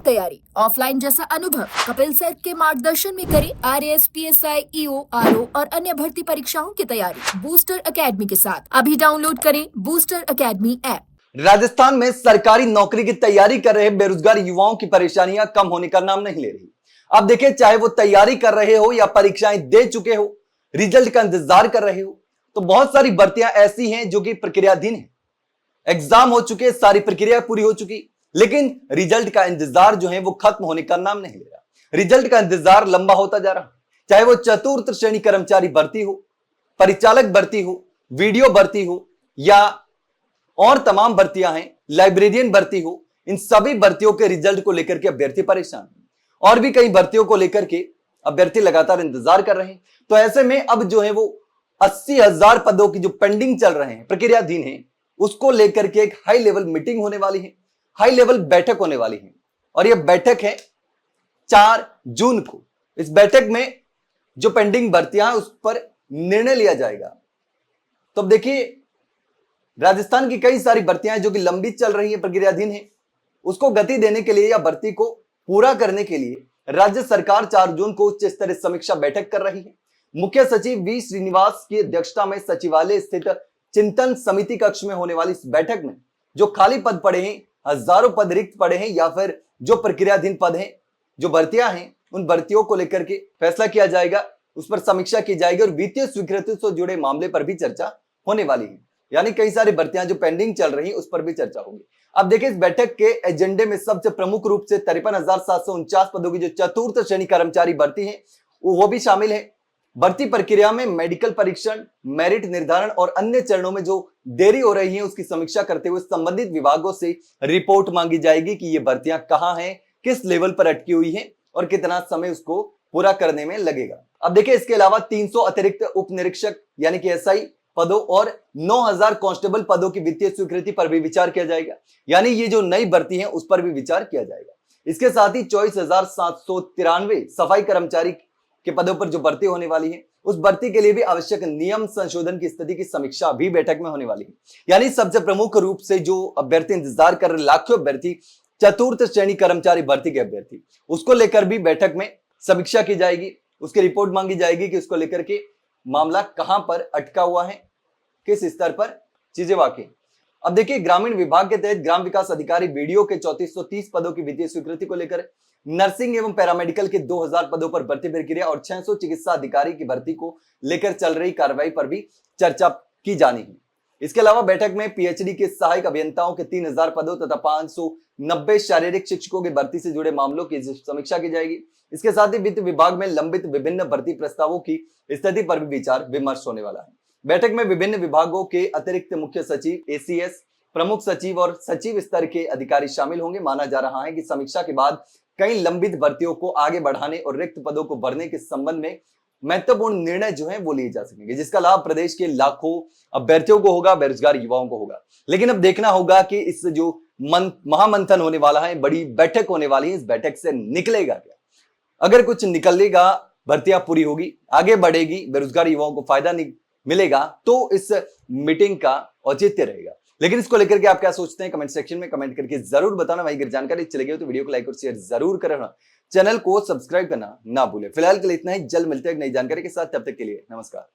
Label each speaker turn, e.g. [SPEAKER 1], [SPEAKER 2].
[SPEAKER 1] तैयारी, ऑफलाइन जैसा अनुभव। कपिल सर के मार्गदर्शन में करें RAS, PSI, EO, RO और अन्य भर्ती परीक्षाओं की तैयारी बूस्टर एकेडमी के साथ। अभी डाउनलोड करें बूस्टर एकेडमी ऐप।
[SPEAKER 2] राजस्थान में सरकारी नौकरी की तैयारी कर रहे बेरोजगार युवाओं की परेशानियां कम होने का नाम नहीं ले रही। अब देखिए, चाहे वो तैयारी कर रहे हो या परीक्षाएं दे चुके हो, रिजल्ट का इंतजार कर रहे हो, तो बहुत सारी भर्तियां ऐसी हैं जो कि प्रक्रियाधीन है। एग्जाम हो चुके, सारी प्रक्रिया पूरी हो चुकी, लेकिन रिजल्ट का इंतजार जो है वो खत्म होने का नाम नहीं ले रहा। रिजल्ट का इंतजार लंबा होता जा रहा। चाहे वो चतुर्थ श्रेणी कर्मचारी भर्ती हो, परिचालक भर्ती हो, वीडियो भर्ती हो या और तमाम भर्तियां हैं, लाइब्रेरियन भर्ती हो, इन सभी भर्तियों के रिजल्ट को लेकर के अभ्यर्थी परेशान हैं। और भी कई भर्तियों को लेकर के अभ्यर्थी लगातार इंतजार कर रहे हैं। तो ऐसे में अब जो है वो 80,000 पदों की जो पेंडिंग चल रहे हैं, प्रक्रियाधीन है, उसको लेकर के एक हाई लेवल मीटिंग होने वाली है, हाई लेवल बैठक होने वाली है। और यह बैठक है 4 जून को। इस बैठक में जो पेंडिंग भर्तियां हैं उस पर निर्णय लिया जाएगा। तो अब देखिए, राजस्थान की कई सारी भर्तियां जो कि लंबी चल रही है, प्रक्रियाधीन है, उसको गति देने के लिए या भर्ती को पूरा करने के लिए राज्य सरकार 4 जून को उच्च स्तरीय समीक्षा बैठक कर रही है। मुख्य सचिव वी श्रीनिवास की अध्यक्षता में सचिवालय स्थित चिंतन समिति कक्ष में होने वाली इस बैठक में जो खाली पद पड़े हैं, हजारों पद रिक्त पड़े हैं, या फिर जो प्रक्रियाधीन पद हैं, जो भर्तियां हैं, उन भर्तियों को लेकर के फैसला किया जाएगा, उस पर समीक्षा की जाएगी और वित्तीय स्वीकृति से जुड़े मामले पर भी चर्चा होने वाली है। यानी कई सारी भर्तियां जो पेंडिंग चल रही हैं उस पर भी चर्चा होगी। अब देखिए, इस बैठक के एजेंडे में सबसे प्रमुख रूप से 53,749 पदों की जो चतुर्थ श्रेणी कर्मचारी भर्ती है वो भी शामिल है। भर्ती प्रक्रिया में मेडिकल परीक्षण, मेरिट निर्धारण और अन्य चरणों में जो देरी हो रही है उसकी समीक्षा करते हुए संबंधित विभागों से रिपोर्ट मांगी जाएगी कि ये भर्तियां कहां हैं, किस लेवल पर अटकी हुई है और कितना समय उसको पूरा करने में लगेगा। अब देखिए, इसके अलावा 300 अतिरिक्त उप निरीक्षक यानी कि SI पदों और 9,000 कांस्टेबल पदों की वित्तीय स्वीकृति पर भी विचार किया जाएगा। यानी ये जो नई भर्ती है उस पर भी विचार किया जाएगा। इसके साथ ही 24,793 सफाई कर्मचारी के पदों पर जो भर्ती होने वाली है, उस भर्ती के लिए भी आवश्यक नियम संशोधन की स्थिति की समीक्षा भी बैठक में होने वाली है। यानी सबसे प्रमुख रूप से जो अभ्यर्थी इंतजार कर रहे, लाखों अभ्यर्थी, चतुर्थ श्रेणी कर्मचारी भर्ती के अभ्यर्थी, उसको लेकर भी बैठक में समीक्षा की जाएगी, उसकी रिपोर्ट मांगी जाएगी कि उसको लेकर के मामला कहां पर अटका हुआ है, किस स्तर पर चीजें वाकई। अब देखिए, ग्रामीण विभाग के तहत ग्राम विकास अधिकारी वीडियो के 3430 पदों की वित्तीय स्वीकृति को लेकर, नर्सिंग एवं पैरामेडिकल के 2000 पदों पर भर्ती प्रक्रिया और 600 चिकित्सा अधिकारी की भर्ती को लेकर चल रही कार्रवाई पर भी चर्चा की जानी है। इसके अलावा बैठक में PhD के सहायक अभियंताओं के 3000 पदों तथा 590 शारीरिक शिक्षकों की भर्ती से जुड़े मामलों की समीक्षा की जाएगी। इसके साथ ही वित्त विभाग में लंबित विभिन्न भर्ती प्रस्तावों की स्थिति पर भी विचार विमर्श होने वाला है। बैठक में विभिन्न विभागों के अतिरिक्त मुख्य सचिव, ACS, प्रमुख सचिव और सचिव स्तर के अधिकारी शामिल होंगे। माना जा रहा है कि समीक्षा के बाद कई लंबित भर्तियों को आगे बढ़ाने और रिक्त पदों को भरने के संबंध में महत्वपूर्ण निर्णय जो है वो लिए जा सकेंगे, जिसका लाभ प्रदेश के लाखों अभ्यर्थियों को होगा, बेरोजगार युवाओं को होगा। लेकिन अब देखना होगा कि इस जो महामंथन होने वाला है, बड़ी बैठक होने वाली है, इस बैठक से निकलेगा क्या। अगर कुछ निकलेगा, भर्तियां पूरी होगी, आगे बढ़ेगी, बेरोजगार युवाओं को फायदा मिलेगा, तो इस मीटिंग का औचित्य रहेगा। लेकिन इसको लेकर के आप क्या सोचते हैं, कमेंट सेक्शन में कमेंट करके जरूर बताना। वहीं अगर जानकारी अच्छी लगी हो तो वीडियो को लाइक और शेयर जरूर करना, चैनल को सब्सक्राइब करना ना भूलें। फिलहाल के लिए इतना ही, जल्द मिलते हैं एक नई जानकारी के साथ, तब तक के लिए नमस्कार।